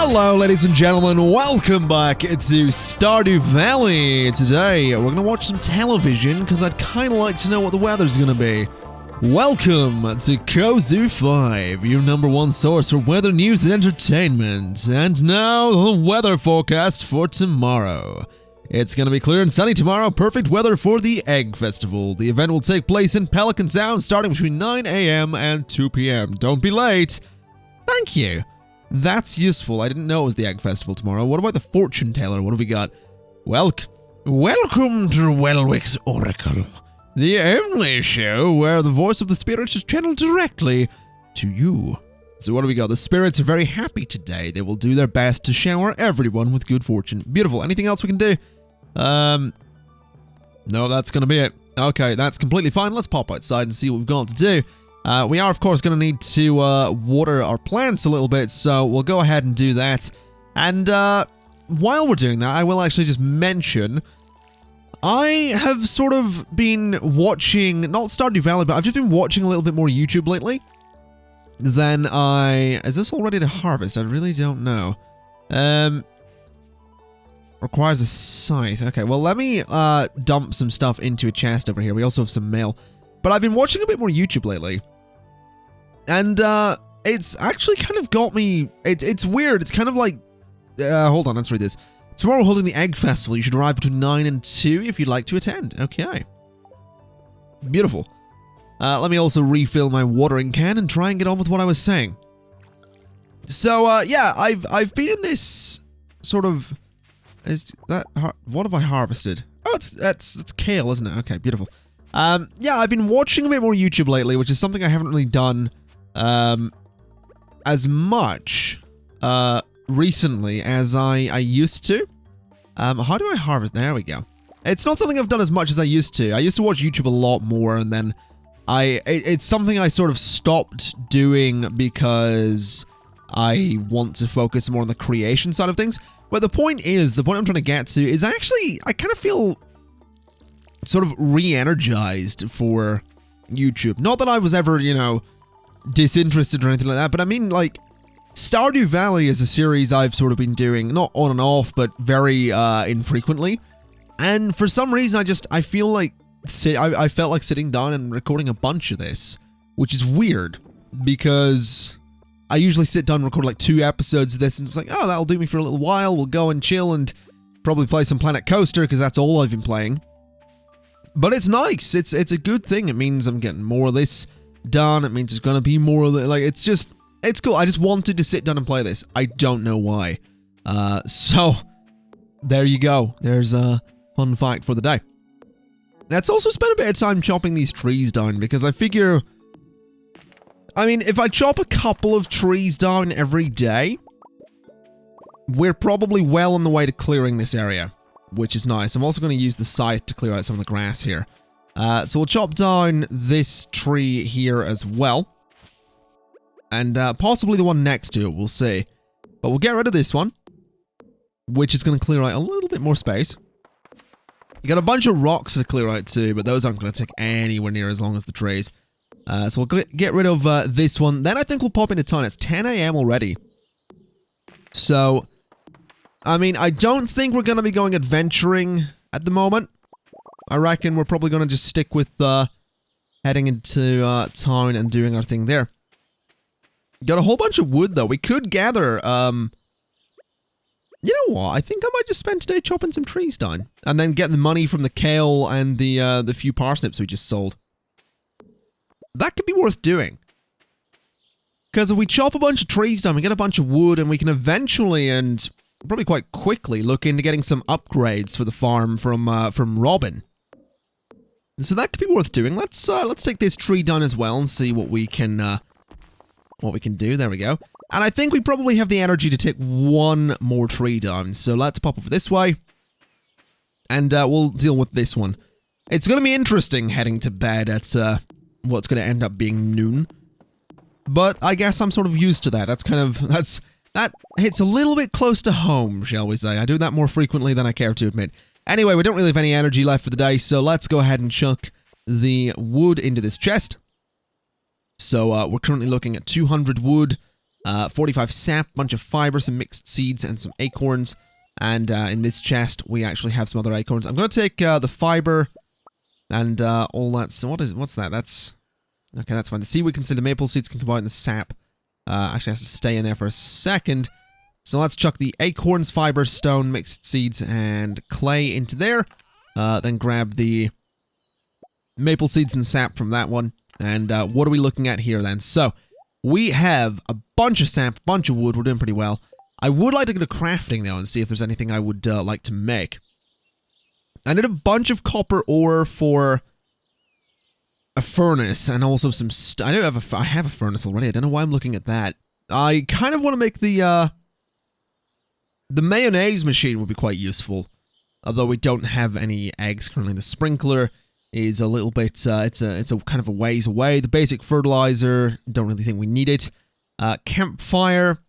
Hello, ladies and gentlemen, welcome back to Stardew Valley. Today, we're going to watch some television, because I'd kind of like to know what the weather's going to be. Welcome to Kozu 5, your #1 source for weather news and entertainment. And now, the weather forecast for tomorrow. It's going to be clear and sunny tomorrow, perfect weather for the Egg Festival. The event will take place in Pelican Sound starting between 9 a.m. and 2 p.m. Don't be late. Thank you. That's useful. I didn't know it was the Egg Festival tomorrow. What about the fortune teller? What have we got? Welcome to Welwick's Oracle, the only show where the voice of the spirits is channeled directly to you. So what do we got? The spirits are very happy today. They will do their best to shower everyone with good fortune. Beautiful. Anything else we can do? No, that's going to be it. Okay, that's completely fine. Let's pop outside and see what we've got to do. We are, of course, going to need to water our plants a little bit, so we'll go ahead and do that. And while we're doing that, I will actually just mention, I have sort of been watching, not Stardew Valley, but I've just been watching a little bit more YouTube lately than I... Is this all ready to harvest? I really don't know. Requires a scythe. Okay, well, let me dump some stuff into a chest over here. We also have some mail. But I've been watching a bit more YouTube lately. And it's actually kind of got me... It's weird. It's kind of like... hold on, let's read this. Tomorrow holding the Egg Festival. You should arrive between 9 and 2 if you'd like to attend. Okay. Beautiful. Let me also refill my watering can and try and get on with what I was saying. So, yeah, I've been in this sort of... Is that... What have I harvested? Oh, that's kale, isn't it? Okay, beautiful. Yeah, I've been watching a bit more YouTube lately, which is something I haven't really done as much recently as I used to. How do I harvest? There we go. It's not something I've done as much as I used to. I used to watch YouTube a lot more, and then it's something I sort of stopped doing because I want to focus more on the creation side of things. But the point I'm trying to get to is I kind of feel sort of re-energized for YouTube. Not that I was ever, you know, disinterested or anything like that, but I mean, like, Stardew Valley is a series I've sort of been doing, not on and off, but very infrequently. And for some reason, I feel like, I felt like sitting down and recording a bunch of this, which is weird, because I usually sit down and record like 2 episodes of this, and it's like, oh, that'll do me for a little while, we'll go and chill and probably play some Planet Coaster, because that's all I've been playing. But it's nice. It's a good thing. It means I'm getting more of this done. It means there's going to be more of it. Like, it's cool. I just wanted to sit down and play this. I don't know why. So, there you go. There's a fun fact for the day. Let's also spend a bit of time chopping these trees down, because I figure... I mean, if I chop a couple of trees down every day, we're probably well on the way to clearing this area, which is nice. I'm also going to use the scythe to clear out some of the grass here. So we'll chop down this tree here as well. And possibly the one next to it, we'll see. But we'll get rid of this one, which is going to clear out a little bit more space. You got a bunch of rocks to clear out too, but those aren't going to take anywhere near as long as the trees. So we'll get rid of this one. Then I think we'll pop into town. It's 10 a.m. already. So... I mean, I don't think we're going to be going adventuring at the moment. I reckon we're probably going to just stick with heading into town and doing our thing there. Got a whole bunch of wood, though. We could gather... You know what? I think I might just spend today chopping some trees down. And then get the money from the kale and the few parsnips we just sold. That could be worth doing. Because if we chop a bunch of trees down, we get a bunch of wood, and we can eventually and... probably quite quickly look into getting some upgrades for the farm from Robin. So that could be worth doing. Let's take this tree down as well and see what we can do. There we go. And I think we probably have the energy to take one more tree down. So let's pop over this way, and we'll deal with this one. It's going to be interesting heading to bed at what's going to end up being noon. But I guess I'm sort of used to that. That hits a little bit close to home, shall we say. I do that more frequently than I care to admit. Anyway, we don't really have any energy left for the day, so let's go ahead and chuck the wood into this chest. So we're currently looking at 200 wood. 45 sap, bunch of fiber, some mixed seeds, and some acorns. And in this chest, we actually have some other acorns. I'm going to take the fiber and all that. So what's that? That's... Okay, that's fine. The seaweed can stay. The maple seeds can combine the sap. Actually has to stay in there for a second. So let's chuck the acorns, fiber, stone, mixed seeds, and clay into there. Then grab the maple seeds and sap from that one. And what are we looking at here then? So, we have a bunch of sap, bunch of wood. We're doing pretty well. I would like to go to crafting, though, and see if there's anything I would like to make. I need a bunch of copper ore for a furnace, and also some I have a furnace already. I don't know why I'm looking at that. I kind of want to make the mayonnaise machine would be quite useful. Although we don't have any eggs currently. The sprinkler is a little bit, it's a kind of a ways away. The basic fertilizer, don't really think we need it. Campfire,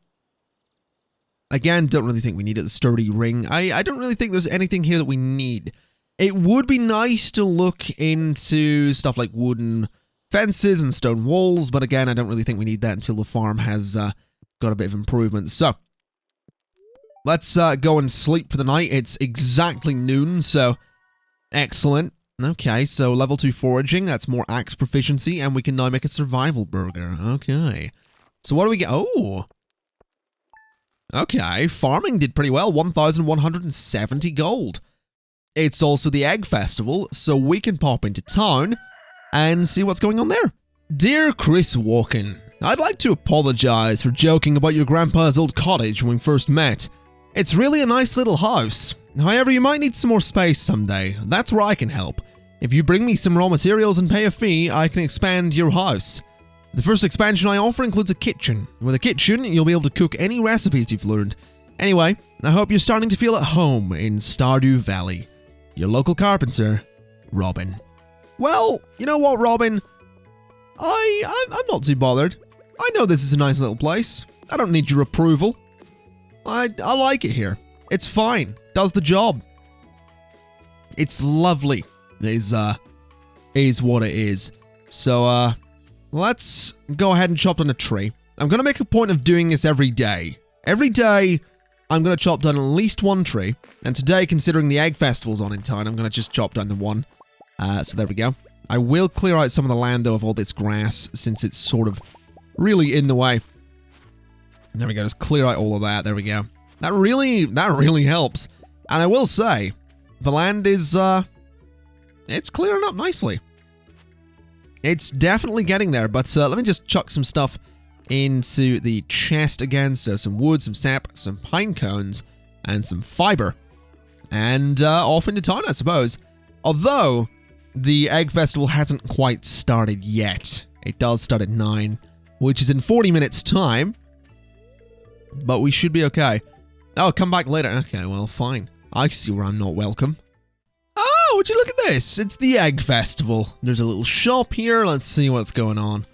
again, don't really think we need it. The sturdy ring, I don't really think there's anything here that we need. It would be nice to look into stuff like wooden fences and stone walls, but again, I don't really think we need that until the farm has got a bit of improvement. So, let's go and sleep for the night. It's exactly noon, so excellent. Okay, so level 2 foraging, that's more axe proficiency, and we can now make a survival burger. Okay. So what do we get? Oh! Okay, farming did pretty well, 1,170 gold. It's also the Egg Festival, so we can pop into town and see what's going on there. Dear Chris Walken, I'd like to apologize for joking about your grandpa's old cottage when we first met. It's really a nice little house. However, you might need some more space someday. That's where I can help. If you bring me some raw materials and pay a fee, I can expand your house. The first expansion I offer includes a kitchen. With a kitchen, you'll be able to cook any recipes you've learned. Anyway, I hope you're starting to feel at home in Stardew Valley. Your local carpenter, Robin. Well, you know what, Robin? I'm not too bothered. I know this is a nice little place. I don't need your approval. I like it here. It's fine. Does the job. It's lovely. Is what it is. So, let's go ahead and chop down a tree. I'm gonna make a point of doing this every day. Every day, I'm gonna chop down at least one tree. And today, considering the Egg Festival's on in time, I'm gonna just chop down the one. So there we go. I will clear out some of the land, though, of all this grass, since it's sort of really in the way. There we go, just clear out all of that. There we go. That really helps. And I will say, the land is, it's clearing up nicely. It's definitely getting there, but let me just chuck some stuff into the chest again. So some wood, some sap, some pine cones, and some fiber. And off into town, I suppose. Although, the Egg Festival hasn't quite started yet. It does start at 9, which is in 40 minutes' time. But we should be okay. Oh, come back later. Okay, well, fine. I see where I'm not welcome. Oh, would you look at this? It's the Egg Festival. There's a little shop here. Let's see what's going on.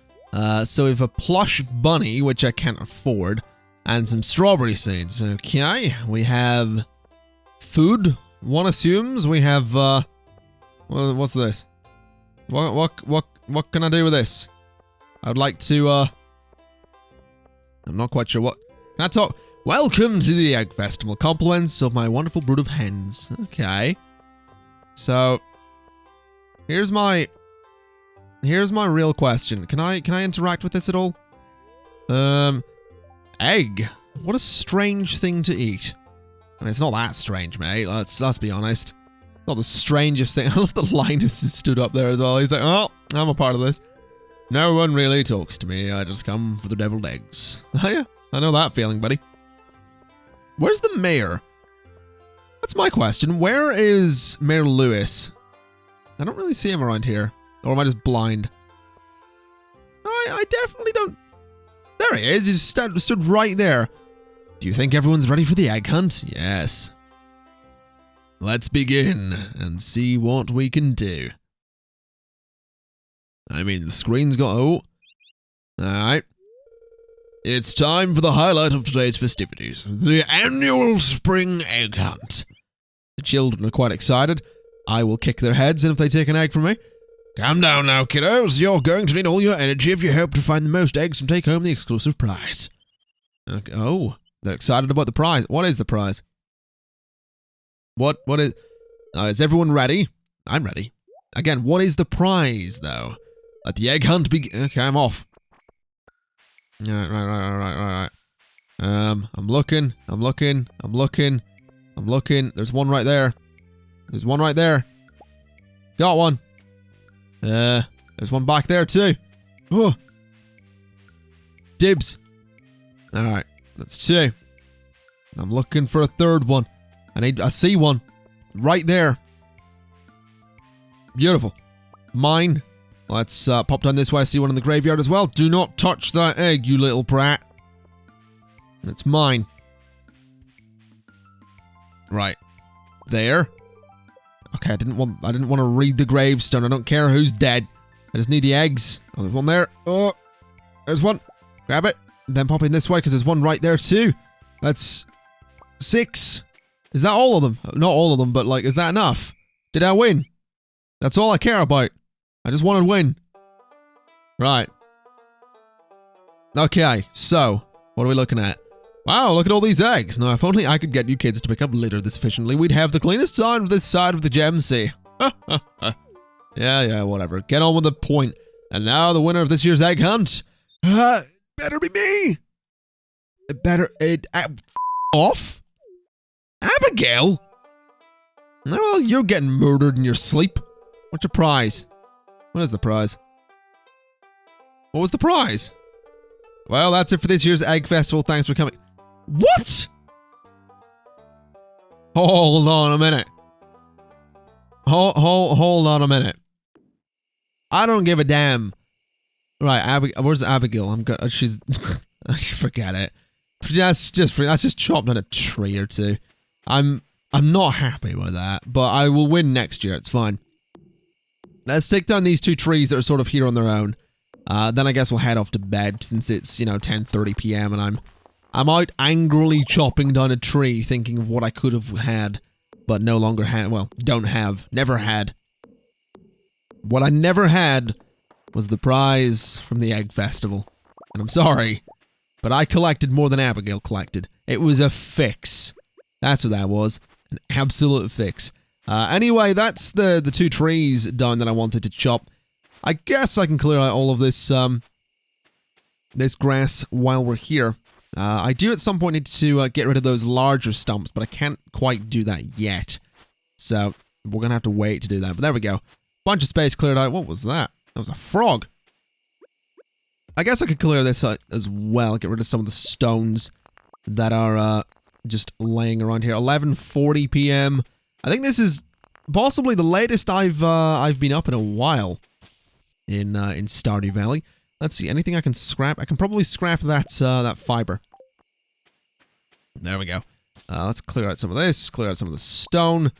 So we have a plush bunny, which I can't afford, and some strawberry seeds. Okay, we have food. One assumes we have, well, what's this? What can I do with this? I would like to, I'm not quite sure what. Can I talk? Welcome to the Egg Festival. Compliments of my wonderful brood of hens. Okay. So, here's my real question. Can I interact with this at all? Egg. What a strange thing to eat. I mean, it's not that strange, mate. Let's be honest. Not the strangest thing. I love that Linus has stood up there as well. He's like, oh, I'm a part of this. No one really talks to me. I just come for the deviled eggs. Oh yeah, I know that feeling, buddy. Where's the mayor? That's my question. Where is Mayor Lewis? I don't really see him around here. Or am I just blind? I definitely don't... There he is. He stood right there. Do you think everyone's ready for the egg hunt? Yes. Let's begin and see what we can do. I mean, the screen's got... Oh. Alright. It's time for the highlight of today's festivities. The annual spring egg hunt. The children are quite excited. I will kick their heads in if they take an egg from me. Calm down now, kiddos. You're going to need all your energy if you hope to find the most eggs and take home the exclusive prize. Okay. Oh, they're excited about the prize. What is the prize? What is... is everyone ready? I'm ready. Again, what is the prize, though? Let the egg hunt begin. Okay, I'm off. Right. I'm looking. There's one right there. Got one. There's one back there, too. Oh. Dibs. Alright, that's two. I'm looking for a third one. I see one. Right there. Beautiful. Mine. Let's pop down this way. I see one in the graveyard as well. Do not touch that egg, you little brat. It's mine. Right. There. Okay, I didn't want to read the gravestone. I don't care who's dead. I just need the eggs. Oh, there's one there. Oh, there's one. Grab it. Then pop in this way because there's one right there too. That's 6. Is that all of them? Not all of them, but like, is that enough? Did I win? That's all I care about. I just want to win. Right. Okay, so, what are we looking at? Wow, look at all these eggs. Now, if only I could get you kids to pick up litter this efficiently, we'd have the cleanest town of this side of the gem sea. Yeah, whatever. Get on with the point. And now the winner of this year's egg hunt. Better be me. Off? Abigail? Well, you're getting murdered in your sleep. What's your prize? What is the prize? What was the prize? Well, that's it for this year's Egg Festival. Thanks for coming. What? Hold on a minute. Hold on a minute. I don't give a damn. Right, where's Abigail? I'm good. She's. Forget it. That's just chopped on a tree or two. I'm not happy with that, but I will win next year. It's fine. Let's take down these 2 trees that are sort of here on their own. Then I guess we'll head off to bed since it's 10:30 p.m. and I'm out angrily chopping down a tree, thinking of what I could have had, but no longer had. Well, don't have. Never had. What I never had was the prize from the Egg Festival. And I'm sorry, but I collected more than Abigail collected. It was a fix. That's what that was. An absolute fix. Anyway, that's the 2 trees down that I wanted to chop. I guess I can clear out all of this, this grass while we're here. I do at some point need to get rid of those larger stumps, but I can't quite do that yet. So, we're gonna have to wait to do that. But there we go. Bunch of space cleared out. What was that? That was a frog. I guess I could clear this out as well. Get rid of some of the stones that are just laying around here. 11:40 p.m. I think this is possibly the latest I've been up in a while in Stardew Valley. Let's see, anything I can scrap? I can probably scrap that that fiber. There we go. Let's clear out some of this. Clear out some of the stone.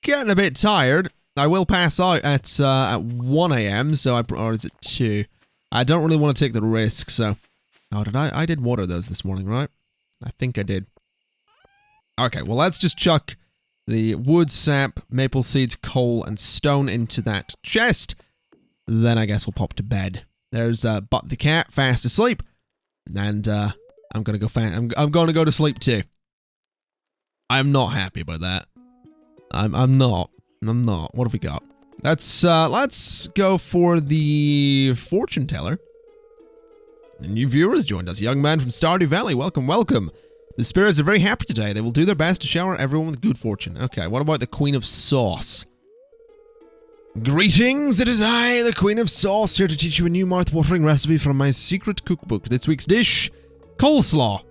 Getting a bit tired. I will pass out at 1 a.m. So or is it 2? I don't really want to take the risk. So, oh, I did water those this morning, right? I think I did. Okay, well let's just chuck the wood, sap, maple seeds, coal, and stone into that chest. Then I guess we'll pop to bed. There's Butt the cat fast asleep, and I'm gonna go I'm gonna go to sleep too. I'm not happy about that. I'm not. What have we got? Let's go for the fortune teller. A new viewer has joined us, young man from Stardew Valley. Welcome, welcome. The spirits are very happy today. They will do their best to shower everyone with good fortune. Okay, what about the Queen of Sauce? Greetings, it is I, the Queen of Sauce, here to teach you a new mouth-watering recipe from my secret cookbook. This week's dish, coleslaw.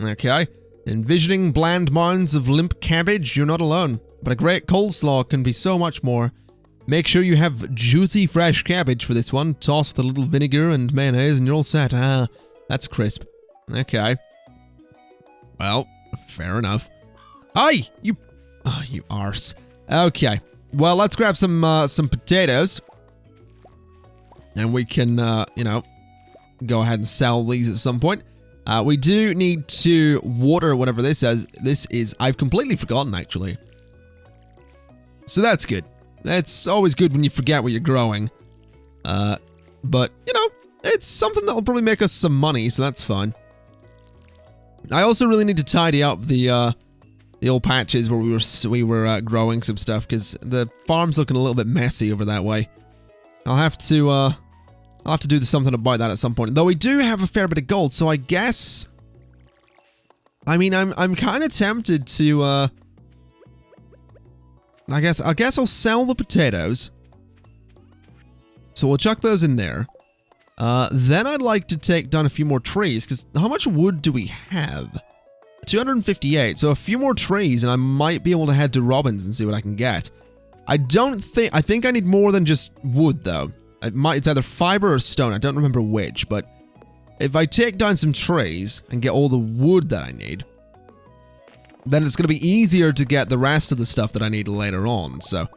Okay, envisioning bland mounds of limp cabbage, you're not alone. But a great coleslaw can be so much more. Make sure you have juicy fresh cabbage for this one. Toss with a little vinegar and mayonnaise and you're all set. Ah, that's crisp. Okay. Well, fair enough. Aye, you arse. Okay. Well, let's grab some potatoes. And we can, go ahead and sell these at some point. We do need to water whatever this is. This is, I've completely forgotten, actually. So that's good. That's always good when you forget what you're growing. But, it's something that'll probably make us some money, so that's fine. I also really need to tidy up the old patches where we were growing some stuff, because the farm's looking a little bit messy over that way. I'll have to do something about that at some point. Though we do have a fair bit of gold, so I guess... I mean, I'm kind of tempted to, I guess I'll sell the potatoes. So we'll chuck those in there. Then I'd like to take down a few more trees, because how much wood do we have? 258, so a few more trees, and I might be able to head to Robin's and see what I can get. I think I need more than just wood, though. It's either fiber or stone, I don't remember which, but if I take down some trees and get all the wood that I need, then it's going to be easier to get the rest of the stuff that I need later on, so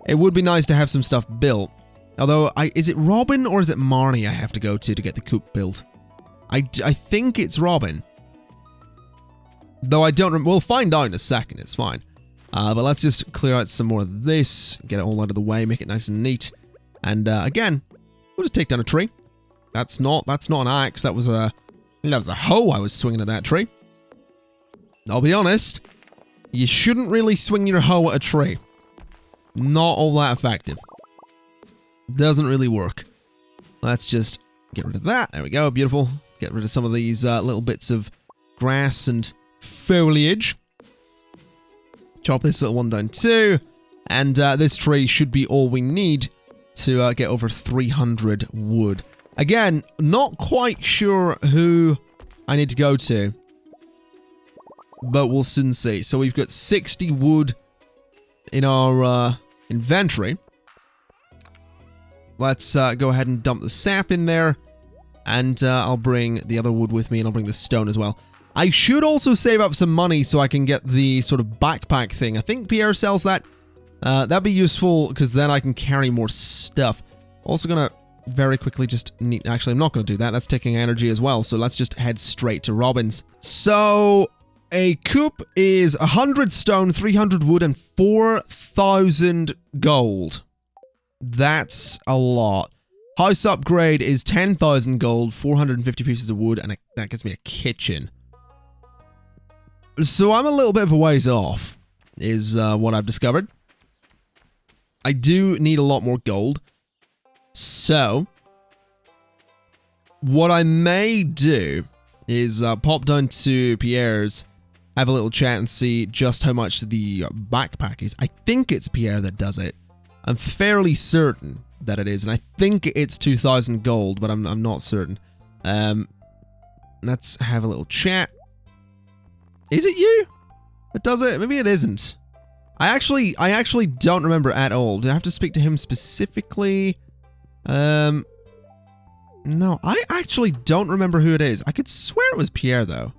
it would be nice to have some stuff built. Although, is it Robin or is it Marnie I have to go to get the coop built? I think it's Robin. Though I don't we'll find out in a second, it's fine. But let's just clear out some more of this, get it all out of the way, make it nice and neat. And again, we'll just take down a tree. That's not an axe, that was a hoe I was swinging at that tree. I'll be honest, you shouldn't really swing your hoe at a tree. Not all that effective. Doesn't really work. Let's just get rid of that. There we go, beautiful. Get rid of some of these little bits of grass and foliage. Chop this little one down too. And this tree should be all we need to get over 300 wood. Again, not quite sure who I need to go to, but we'll soon see. So we've got 60 wood in our inventory. Let's go ahead and dump the sap in there, and I'll bring the other wood with me, and I'll bring the stone as well. I should also save up some money so I can get the sort of backpack thing. I think Pierre sells that. That'd be useful, because then I can carry more stuff. Also gonna very quickly just need... Actually, I'm not gonna do that. That's taking energy as well, so let's just head straight to Robin's. So, a coop is 100 stone, 300 wood, and 4,000 gold. That's a lot. House upgrade is 10,000 gold, 450 pieces of wood, and that gets me a kitchen. So I'm a little bit of a ways off, is what I've discovered. I do need a lot more gold. So, what I may do is pop down to Pierre's, have a little chat and see just how much the backpack is. I think it's Pierre that does it. I'm fairly certain that it is, and I think it's 2,000 gold, but I'm not certain. Let's have a little chat. Is it you that does it? Maybe it isn't. I actually don't remember at all. Do I have to speak to him specifically? No, I actually don't remember who it is. I could swear it was Pierre, though.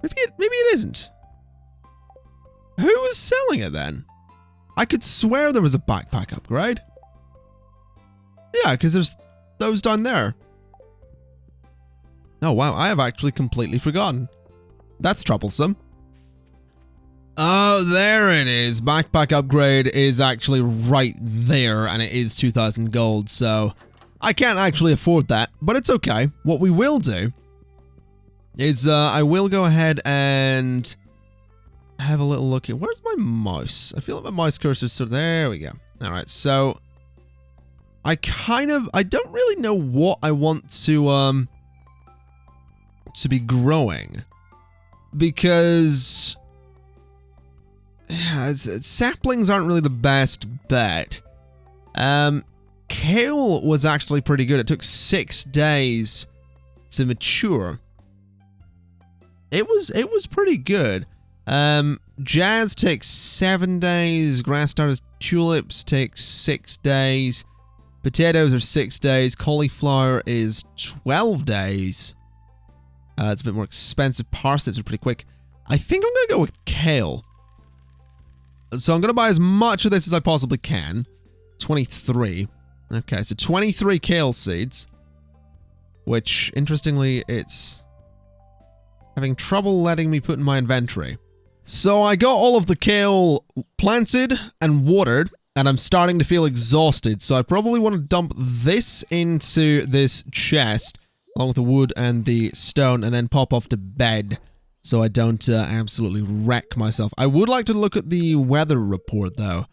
Maybe it isn't. Who was selling it then? I could swear there was a backpack upgrade. Yeah, because there's those down there. Oh wow, I have actually completely forgotten. That's troublesome. Oh, there it is. Backpack upgrade is actually right there, and it is 2,000 gold, so I can't actually afford that, but it's okay. What we will do is I will go ahead and have a little look at... Where's my mouse? I feel like my mouse cursor's so... There we go. Alright, so I don't really know what I want to be growing, because yeah, saplings aren't really the best bet. Kale was actually pretty good. It took 6 days to mature. It was pretty good. Jazz takes 7 days. Grass starters, tulips takes 6 days. Potatoes are 6 days. Cauliflower is 12 days. It's a bit more expensive. Parsnips are pretty quick. I think I'm going to go with kale. So I'm going to buy as much of this as I possibly can. 23. Okay, so 23 kale seeds. Which, interestingly, it's having trouble letting me put in my inventory. So I got all of the kale planted and watered, and I'm starting to feel exhausted. So I probably want to dump this into this chest. along with the wood and the stone, and then pop off to bed so I don't absolutely wreck myself. I would like to look at the weather report, though.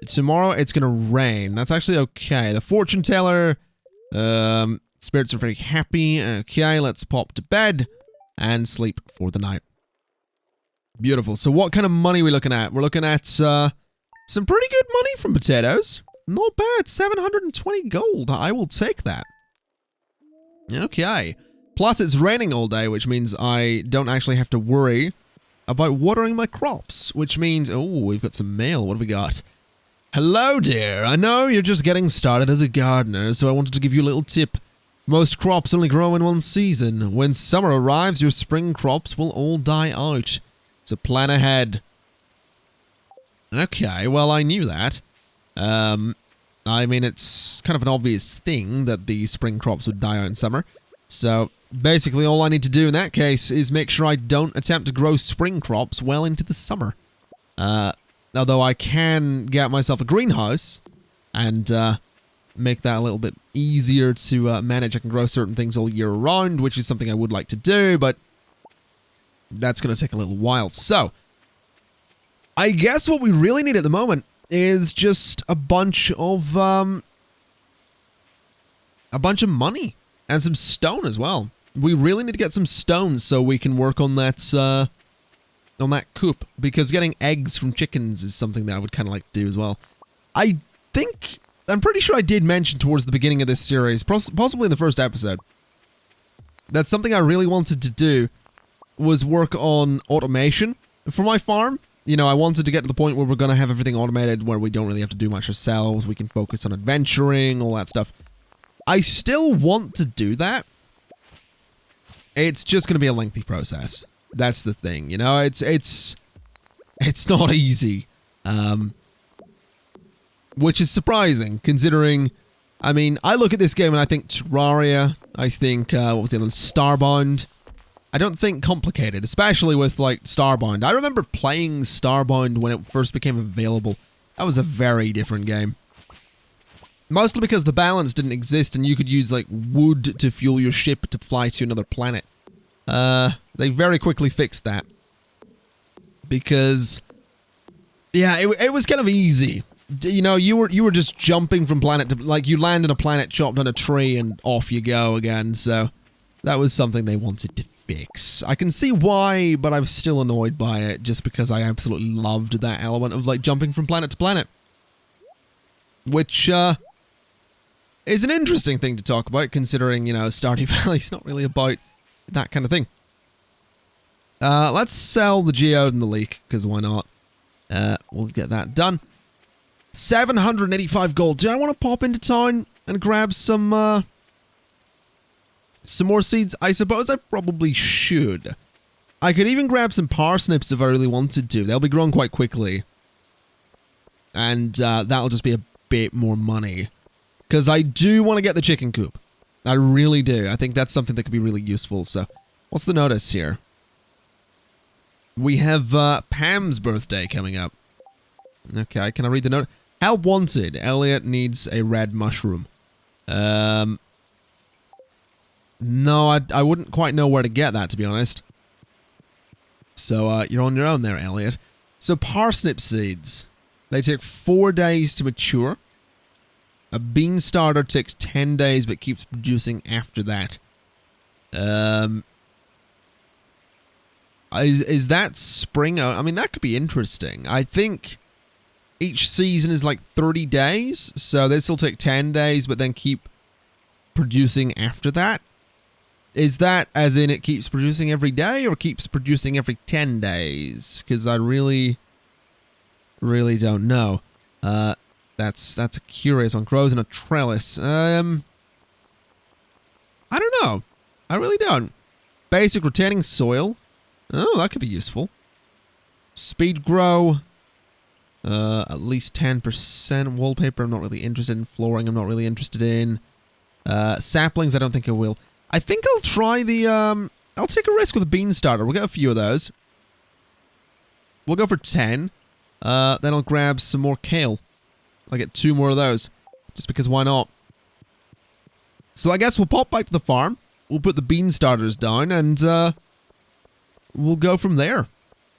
Tomorrow it's going to rain. That's actually okay. The fortune teller, spirits are very happy. Okay, let's pop to bed and sleep for the night. Beautiful. So what kind of money are we looking at? We're looking at some pretty good money from potatoes. Not bad. 720 gold. I will take that. Okay. Plus it's raining all day, which means I don't actually have to worry about watering my crops, which means... Oh, we've got some mail. What have we got? Hello, dear. I know you're just getting started as a gardener, so I wanted to give you a little tip. Most crops only grow in one season. When summer arrives, your spring crops will all die out. So plan ahead. Okay, well, I knew that. I mean, it's kind of an obvious thing that the spring crops would die out in summer. So basically, all I need to do in that case is make sure I don't attempt to grow spring crops well into the summer. Although I can get myself a greenhouse and make that a little bit easier to manage. I can grow certain things all year round, which is something I would like to do, but that's going to take a little while. So, I guess what we really need at the moment is just a bunch of money and some stone as well. We really need to get some stone so we can work on that coop, because getting eggs from chickens is something that I would kind of like to do as well. I'm pretty sure I did mention towards the beginning of this series, possibly in the first episode, that something I really wanted to do was work on automation for my farm. You know, I wanted to get to the point where we're going to have everything automated, where we don't really have to do much ourselves. We can focus on adventuring, all that stuff. I still want to do that. It's just going to be a lengthy process. That's the thing, you know, it's not easy, which is surprising, considering, I mean, I look at this game and I think Terraria, I think, what was the other one, Starbound. I don't think complicated, especially with, like, Starbound. I remember playing Starbound when it first became available. That was a very different game. Mostly because the balance didn't exist and you could use, like, wood to fuel your ship to fly to another planet. They very quickly fixed that. Because, yeah, it was kind of easy. You know, you were just jumping from planet to, like, you land on a planet, chopped on a tree, and off you go again, so that was something they wanted to fix. I can see why, but I was still annoyed by it, just because I absolutely loved that element of, like, jumping from planet to planet. Which, is an interesting thing to talk about, considering, you know, Stardew Valley's not really about that kind of thing. Let's sell the geode and the leek, because why not? We'll get that done. 785 gold. Do I want to pop into town and grab some more seeds? I suppose I probably should. I could even grab some parsnips if I really wanted to. They'll be grown quite quickly. And that'll just be a bit more money. Because I do want to get the chicken coop. I really do. I think that's something that could be really useful. So, what's the notice here? We have Pam's birthday coming up. Okay, can I read the note? Help wanted. Elliot needs a red mushroom. No, I wouldn't quite know where to get that, to be honest. So, you're on your own there, Elliot. So, parsnip seeds. They take 4 days to mature. A bean starter takes 10 days, but keeps producing after that. Is that spring? I mean, that could be interesting. I think each season is like 30 days, so this will take 10 days, but then keep producing after that. Is that as in it keeps producing every day, or keeps producing every 10 days? Because I really don't know. That's a curious one. Grows in a trellis. I don't know. I really don't. Basic retaining soil. Oh, that could be useful. Speed grow. At least 10%. Wallpaper, I'm not really interested in. Flooring, I'm not really interested in. Saplings, I don't think I will. I think I'll try the, I'll take a risk with a bean starter. We'll get a few of those. We'll go for 10. Then I'll grab some more kale. I'll get 2 more of those. Just because why not? So I guess we'll pop back to the farm. We'll put the bean starters down and we'll go from there.